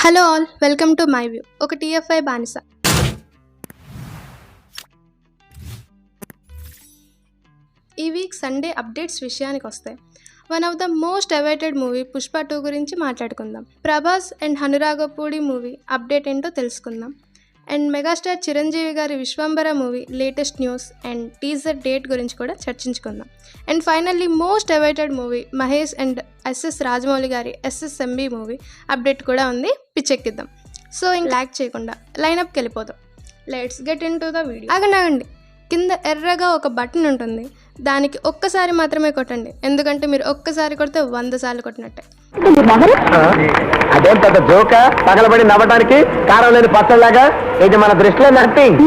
Hello all, welcome to my view. ఒక TFI బానిస. ఈ వీక్ సండే అప్డేట్స్ విషయానికి వస్తే one of the most awaited movie Pushpa 2 గురించి మాట్లాడుకుందాం. Prabhas and Hanuraghavapudi movie update ఏంటో తెలుసుకుందాం. And megastar Chiranjeevi garu Vishwambhara movie latest news and teaser date గురించి కూడా చర్చించుకుందాం. And finally most awaited movie Mahesh and SS Rajamouli garu SSMB movie update కూడా ఉంది. పిచ్చెక్కిద్దాం. సో ఇంక ల్యాక్ చేయకుండా లైనప్కి వెళ్ళిపోదాం. Let's get in to the video. ఆగండి, కింద ఎర్రగా ఒక బటన్ ఉంటుంది, దానికి ఒక్కసారి మాత్రమే కొట్టండి. ఎందుకంటే మీరు ఒక్కసారి కొడితే 100 సార్లు కొట్టినట్టే. అదేం పెద్ద జోక, పగలబడి నవ్వడానికి కారం లేని పచ్చలాగా. ఇది మన దృష్టిలో నథింగ్.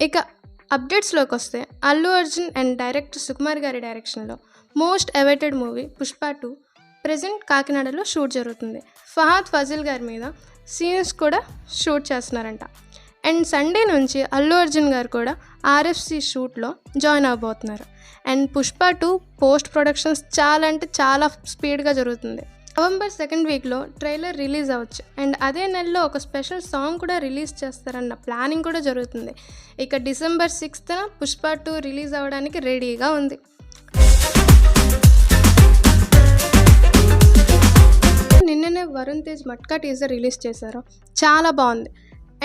ఇక అప్డేట్స్లోకి వస్తే అల్లు అర్జున్ అండ్ డైరెక్టర్ సుకుమార్ గారి డైరెక్షన్లో most awaited movie Pushpa 2 present కాకినాడలో షూట్ జరుగుతుంది. ఫహాద్ ఫాజిల్ గారి మీద సీన్స్ కూడా షూట్ చేస్తున్నారంట. అండ్ సండే నుంచి అల్లు అర్జున్ గారు కూడా ఆర్ఎఫ్సి షూట్లో జాయిన్ అవబోతున్నారు. అండ్ పుష్ప 2 పోస్ట్ ప్రొడక్షన్స్ చాలా స్పీడ్గా జరుగుతుంది. నవంబర్ 2nd వీక్లో ట్రైలర్ రిలీజ్ అవ్వచ్చు. అండ్ అదే నెలలో ఒక స్పెషల్ సాంగ్ కూడా రిలీజ్ చేస్తారన్న ప్లానింగ్ కూడా జరుగుతుంది. ఇక డిసెంబర్ 6th పుష్ప 2 రిలీజ్ అవ్వడానికి రెడీగా ఉంది. నిన్ననే వరుణ్ తేజ్ మట్కా టీజర్ రిలీజ్ చేశారు. చాలా బాగుంది.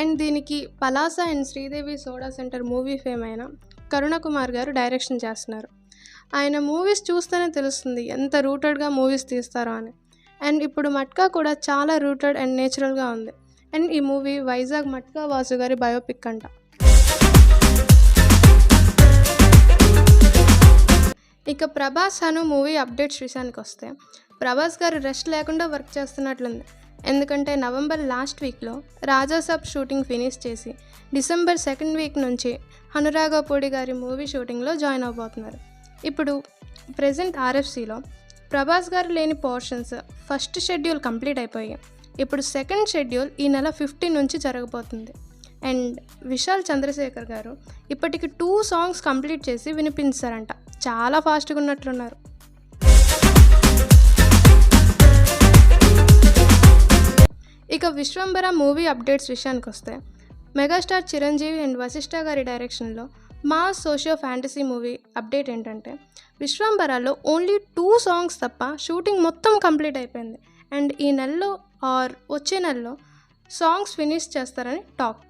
అండ్ దీనికి Palasa and Sridevi soda centre movie fame అయిన కరుణ కుమార్ గారు డైరెక్షన్ చేస్తున్నారు. ఆయన మూవీస్ చూస్తేనే తెలుస్తుంది ఎంత రూటెడ్గా మూవీస్ తీస్తారో అని. అండ్ ఇప్పుడు మట్కా కూడా చాలా రూటెడ్ అండ్ నేచురల్గా ఉంది. అండ్ ఈ మూవీ వైజాగ్ మట్కా వాసు గారి బయోపిక్ అంట. ఇక ప్రభాస్ హను మూవీ అప్డేట్స్ విషయానికి వస్తే ప్రభాస్ గారు రెస్ట్ లేకుండా వర్క్ చేస్తున్నట్లుంది. ఎందుకంటే నవంబర్ లాస్ట్ వీక్లో రాజాసాబ్ షూటింగ్ ఫినిష్ చేసి డిసెంబర్ 2nd వీక్ నుంచి హనురాగపూడి గారి మూవీ షూటింగ్లో జాయిన్ అవబోతున్నారు. ఇప్పుడు ప్రెజెంట్ ఆర్ఎఫ్సిలో ప్రభాస్ గారు లేని పోర్షన్స్ ఫస్ట్ షెడ్యూల్ కంప్లీట్ అయిపోయాయి. ఇప్పుడు సెకండ్ షెడ్యూల్ ఈ నెల 15 నుంచి జరగబోతుంది. అండ్ విశాల్ చంద్రశేఖర్ గారు ఇప్పటికి 2 సాంగ్స్ కంప్లీట్ చేసి వినిపించారంట. చాలా ఫాస్ట్గా ఉన్నట్లున్నారు. ఇక విశ్వంబర మూవీ అప్డేట్స్ విషయానికి వస్తే మెగాస్టార్ చిరంజీవి అండ్ వశిష్ఠ గారి డైరెక్షన్లో mass socio fantasy movie update ఏంటంటే విశ్వంబరలో ఓన్లీ 2 సాంగ్స్ తప్ప షూటింగ్ మొత్తం కంప్లీట్ అయిపోయింది. అండ్ ఈ నెలలో ఆర్ వచ్చే నెలలో సాంగ్స్ ఫినిష్ చేస్తారని టాక్.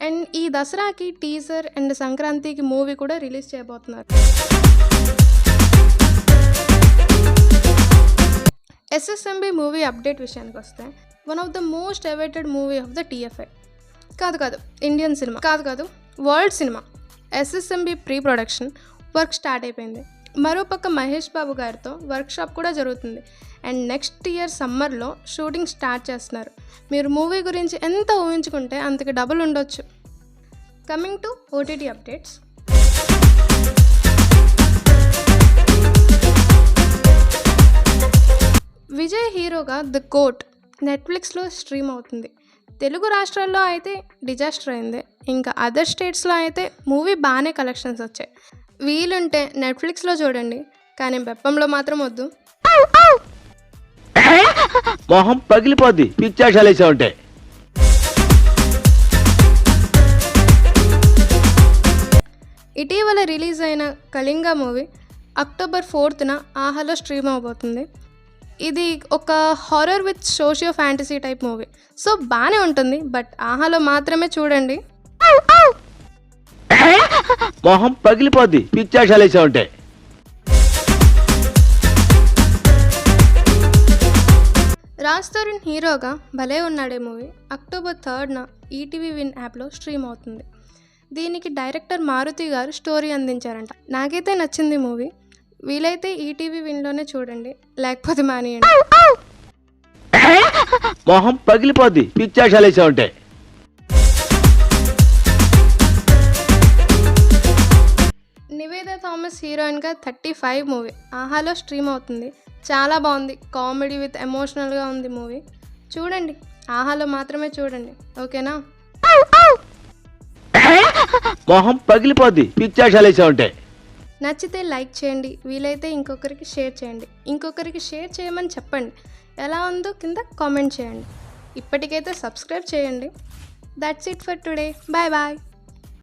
అండ్ ఈ దసరాకి టీజర్ అండ్ సంక్రాంతికి మూవీ కూడా రిలీజ్ చేయబోతున్నారు. ఎస్ఎస్ఎంబి మూవీ అప్డేట్ విషయానికి వస్తే one of the most awaited movie of the TFI కాదు ఇండియన్ సినిమా కాదు world cinema SSMB pre production work start అయిపోయింది. మరోపక్క మహేష్ బాబు గారితో వర్క్షాప్ కూడా జరుగుతుంది. అండ్ నెక్స్ట్ ఇయర్ సమ్మర్లో షూటింగ్ స్టార్ట్ చేస్తున్నారు. మీరు మూవీ గురించి ఎంత ఊహించుకుంటే అంతకి డబుల్ ఉండొచ్చు. Coming to OTT updates. Vijay హీరోగా ద కోర్ట్ నెట్ఫ్లిక్స్లో స్ట్రీమ్ అవుతుంది. తెలుగు రాష్ట్రాల్లో అయితే డిజాస్టర్ అయింది. ఇంకా అదర్ స్టేట్స్లో అయితే మూవీ బాగానే కలెక్షన్స్ వచ్చాయి. వీలుంటే నెట్ఫ్లిక్స్లో చూడండి, కానీ బెప్పంలో మాత్రం వద్దు. మొహం పగిలిపోద్ది పిచ్చాశాలేసా ఉంటే. ఇటీవల రిలీజ్ అయిన కళింగ మూవీ అక్టోబర్ 4th ఆహాలో స్ట్రీమ్ అవబోతుంది. ఇది ఒక horror with socio fantasy type movie. So బాగానే ఉంటుంది, బట్ ఆహాలో మాత్రమే చూడండి. మొహం పగిలిపోద్ది పిచ్చాశాలేసా ఉంటే. రాజ్ తరుణ్ హీరోగా భలే ఉన్నాడే movie October 3rd ETV win యాప్లో స్ట్రీమ్ అవుతుంది. దీనికి డైరెక్టర్ మారుతి గారు స్టోరీ అందించారంట. నాకైతే నచ్చింది మూవీ. వీలైతే ఈటీవీ విన్లోనే చూడండి, లేకపోతే మానేయండి. మొహం పగిలిపోద్ది పిచ్చాశాలేసా ఉంటే. నివేదా థామస్ హీరోయిన్గా 35 మూవీ ఆహాలో స్ట్రీమ్ అవుతుంది. చాలా బాగుంది. కామెడీ విత్ ఎమోషనల్గా ఉంది మూవీ. చూడండి, ఆహాలో మాత్రమే చూడండి, ఓకేనా? మొహం పగిలిపోద్ది పిచ్చాశాలేసా ఉంటే. నచ్చితే లైక్ చేయండి, వీలైతే ఇంకొకరికి షేర్ చేయండి. ఇంకొకరికి షేర్ చేయమని చెప్పండి. ఎలా ఉందో కింద కామెంట్ చేయండి. ఇప్పటికైతే సబ్స్క్రైబ్ చేయండి. That's it for today. Bye bye.